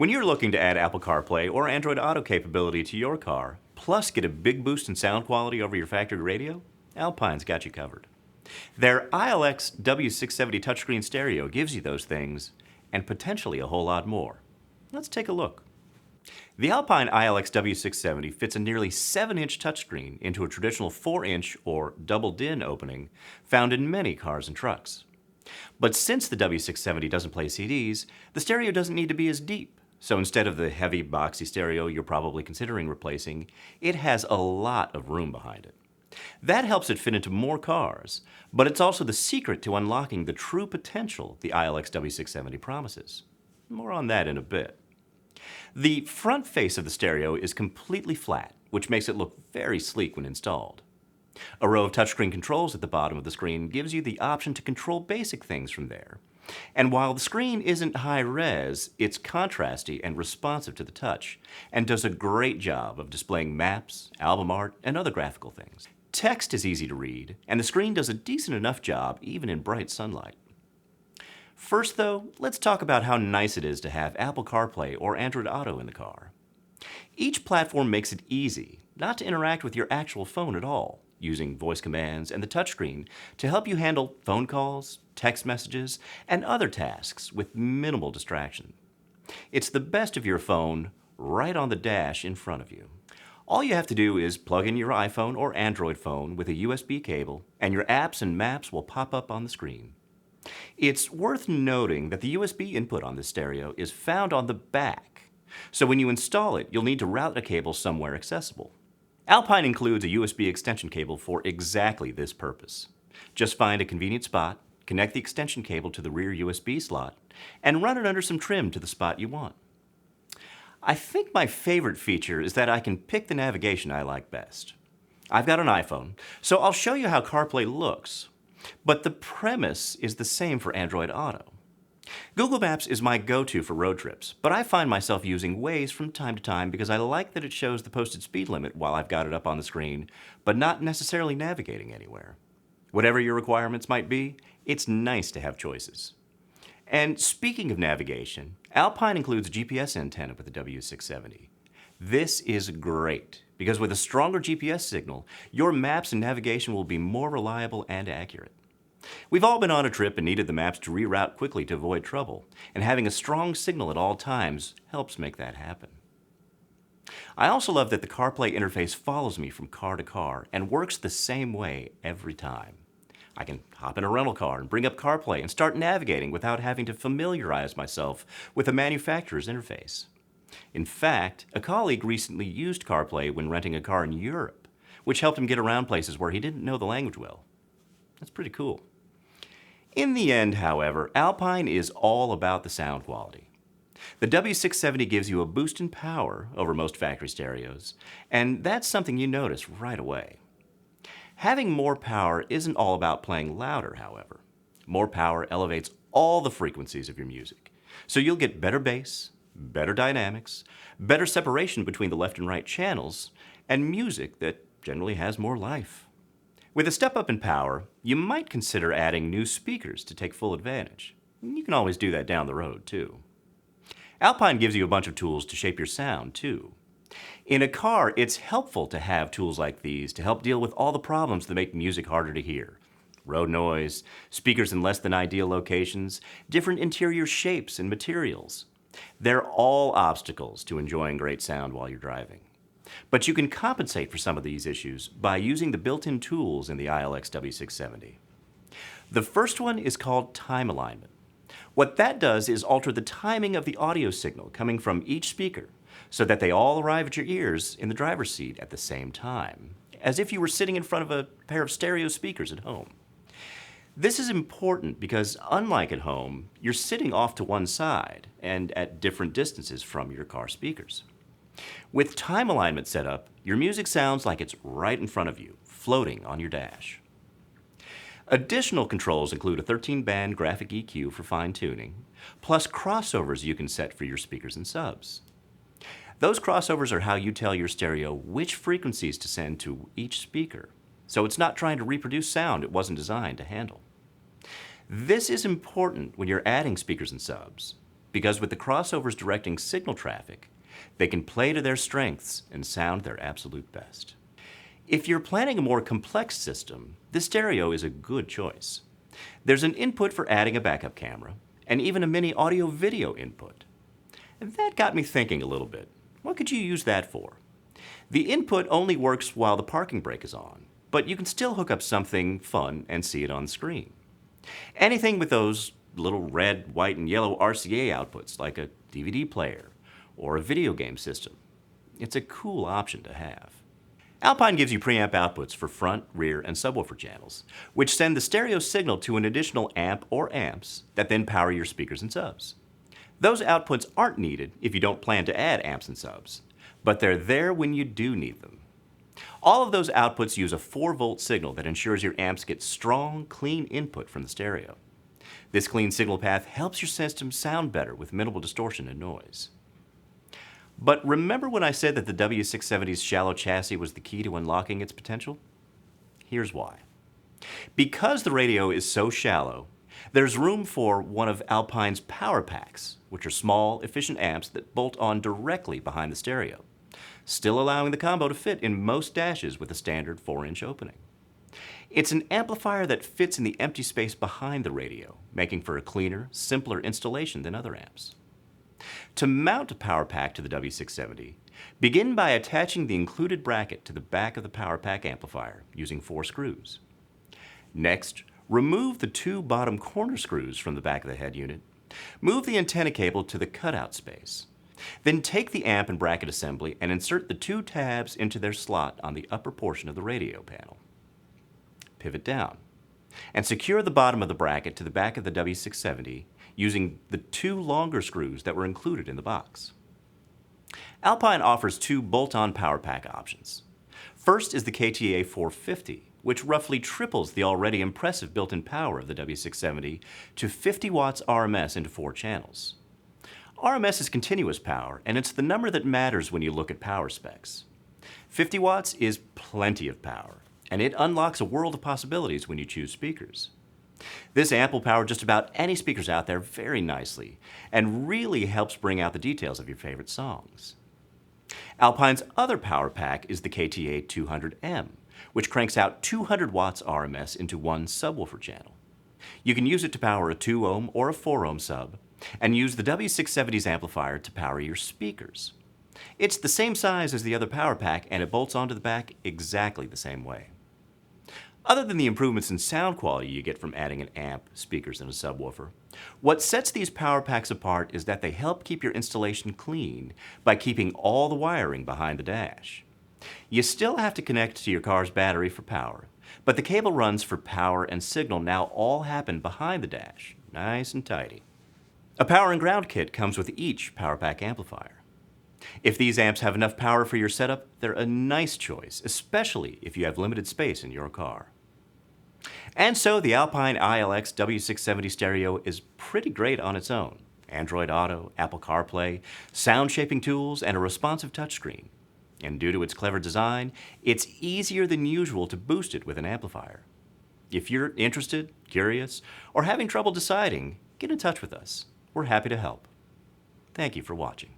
When you're looking to add Apple CarPlay or Android Auto capability to your car, plus get a big boost in sound quality over your factory radio, Alpine's got you covered. Their iLX-W670 touchscreen stereo gives you those things, and potentially a whole lot more. Let's take a look. The Alpine iLX-W670 fits a nearly 7-inch touchscreen into a traditional 4-inch or double DIN opening found in many cars and trucks. But since the W670 doesn't play CDs, the stereo doesn't need to be as deep. So instead of the heavy, boxy stereo you're probably considering replacing, it has a lot of room behind it. That helps it fit into more cars, but it's also the secret to unlocking the true potential the iLX-W670 promises. More on that in a bit. The front face of the stereo is completely flat, which makes it look very sleek when installed. A row of touchscreen controls at the bottom of the screen gives you the option to control basic things from there. And while the screen isn't high-res, it's contrasty and responsive to the touch, and does a great job of displaying maps, album art, and other graphical things. Text is easy to read, and the screen does a decent enough job even in bright sunlight. First though, let's talk about how nice it is to have Apple CarPlay or Android Auto in the car. Each platform makes it easy not to interact with your actual phone at all, using voice commands and the touchscreen to help you handle phone calls, text messages, and other tasks with minimal distraction. It's the best of your phone right on the dash in front of you. All you have to do is plug in your iPhone or Android phone with a USB cable, and your apps and maps will pop up on the screen. It's worth noting that the USB input on this stereo is found on the back, so when you install it, you'll need to route a cable somewhere accessible. Alpine includes a USB extension cable for exactly this purpose. Just find a convenient spot, connect the extension cable to the rear USB slot, and run it under some trim to the spot you want. I think my favorite feature is that I can pick the navigation I like best. I've got an iPhone, so I'll show you how CarPlay looks, but the premise is the same for Android Auto. Google Maps is my go-to for road trips, but I find myself using Waze from time to time because I like that it shows the posted speed limit while I've got it up on the screen, but not necessarily navigating anywhere. Whatever your requirements might be, it's nice to have choices. And speaking of navigation, Alpine includes a GPS antenna with the W670. This is great because with a stronger GPS signal, your maps and navigation will be more reliable and accurate. We've all been on a trip and needed the maps to reroute quickly to avoid trouble, and having a strong signal at all times helps make that happen. I also love that the CarPlay interface follows me from car to car and works the same way every time. I can hop in a rental car and bring up CarPlay and start navigating without having to familiarize myself with the manufacturer's interface. In fact, a colleague recently used CarPlay when renting a car in Europe, which helped him get around places where he didn't know the language well. That's pretty cool. In the end, however, Alpine is all about the sound quality. The W670 gives you a boost in power over most factory stereos, and that's something you notice right away. Having more power isn't all about playing louder, however. More power elevates all the frequencies of your music, so you'll get better bass, better dynamics, better separation between the left and right channels, and music that generally has more life. With a step up in power, you might consider adding new speakers to take full advantage. You can always do that down the road, too. Alpine gives you a bunch of tools to shape your sound, too. In a car, it's helpful to have tools like these to help deal with all the problems that make music harder to hear. Road noise, speakers in less than ideal locations, different interior shapes and materials. They're all obstacles to enjoying great sound while you're driving. But you can compensate for some of these issues by using the built-in tools in the iLX-W670. The first one is called time alignment. What that does is alter the timing of the audio signal coming from each speaker so that they all arrive at your ears in the driver's seat at the same time, as if you were sitting in front of a pair of stereo speakers at home. This is important because, unlike at home, you're sitting off to one side and at different distances from your car speakers. With time alignment set up, your music sounds like it's right in front of you, floating on your dash. Additional controls include a 13-band graphic EQ for fine-tuning, plus crossovers you can set for your speakers and subs. Those crossovers are how you tell your stereo which frequencies to send to each speaker, so it's not trying to reproduce sound it wasn't designed to handle. This is important when you're adding speakers and subs. because with the crossovers directing signal traffic, they can play to their strengths and sound their absolute best. If you're planning a more complex system, this stereo is a good choice. There's an input for adding a backup camera, and even a mini audio-video input. And that got me thinking a little bit. What could you use that for? The input only works while the parking brake is on, but you can still hook up something fun and see it on screen. Anything with those little red, white, and yellow RCA outputs, like a DVD player or a video game system. It's a cool option to have. Alpine gives you preamp outputs for front, rear, and subwoofer channels, which send the stereo signal to an additional amp or amps that then power your speakers and subs. Those outputs aren't needed if you don't plan to add amps and subs, but they're there when you do need them. All of those outputs use a 4-volt signal that ensures your amps get strong, clean input from the stereo. This clean signal path helps your system sound better with minimal distortion and noise. But remember when I said that the W670's shallow chassis was the key to unlocking its potential? Here's why. Because the radio is so shallow, there's room for one of Alpine's Power Packs, which are small, efficient amps that bolt on directly behind the stereo, still allowing the combo to fit in most dashes with a standard 4-inch opening. It's an amplifier that fits in the empty space behind the radio, making for a cleaner, simpler installation than other amps. To mount a Power Pack to the W670, begin by attaching the included bracket to the back of the Power Pack amplifier using 4 screws. Next, remove the 2 bottom corner screws from the back of the head unit. Move the antenna cable to the cutout space. Then take the amp and bracket assembly and insert the 2 tabs into their slot on the upper portion of the radio panel. Pivot down and secure the bottom of the bracket to the back of the W670 using the 2 longer screws that were included in the box. Alpine offers 2 bolt-on Power Pack options. First is the KTA 450, which roughly triples the already impressive built-in power of the W670 to 50 watts RMS into 4 channels. RMS is continuous power, and it's the number that matters when you look at power specs. 50 watts is plenty of power, and it unlocks a world of possibilities when you choose speakers. This amp will power just about any speakers out there very nicely, and really helps bring out the details of your favorite songs. Alpine's other Power Pack is the KTA 200M, which cranks out 200 watts RMS into 1 subwoofer channel. You can use it to power a 2 ohm or a 4 ohm sub, and use the W670's amplifier to power your speakers. It's the same size as the other Power Pack, and it bolts onto the back exactly the same way. Other than the improvements in sound quality you get from adding an amp, speakers, and a subwoofer, what sets these Power Packs apart is that they help keep your installation clean by keeping all the wiring behind the dash. You still have to connect to your car's battery for power, but the cable runs for power and signal now all happen behind the dash, nice and tidy. A power and ground kit comes with each Power Pack amplifier. If these amps have enough power for your setup, they're a nice choice, especially if you have limited space in your car. And so the Alpine iLX-W670 stereo is pretty great on its own. Android Auto, Apple CarPlay, sound shaping tools, and a responsive touchscreen. And due to its clever design, it's easier than usual to boost it with an amplifier. If you're interested, curious, or having trouble deciding, get in touch with us. We're happy to help. Thank you for watching.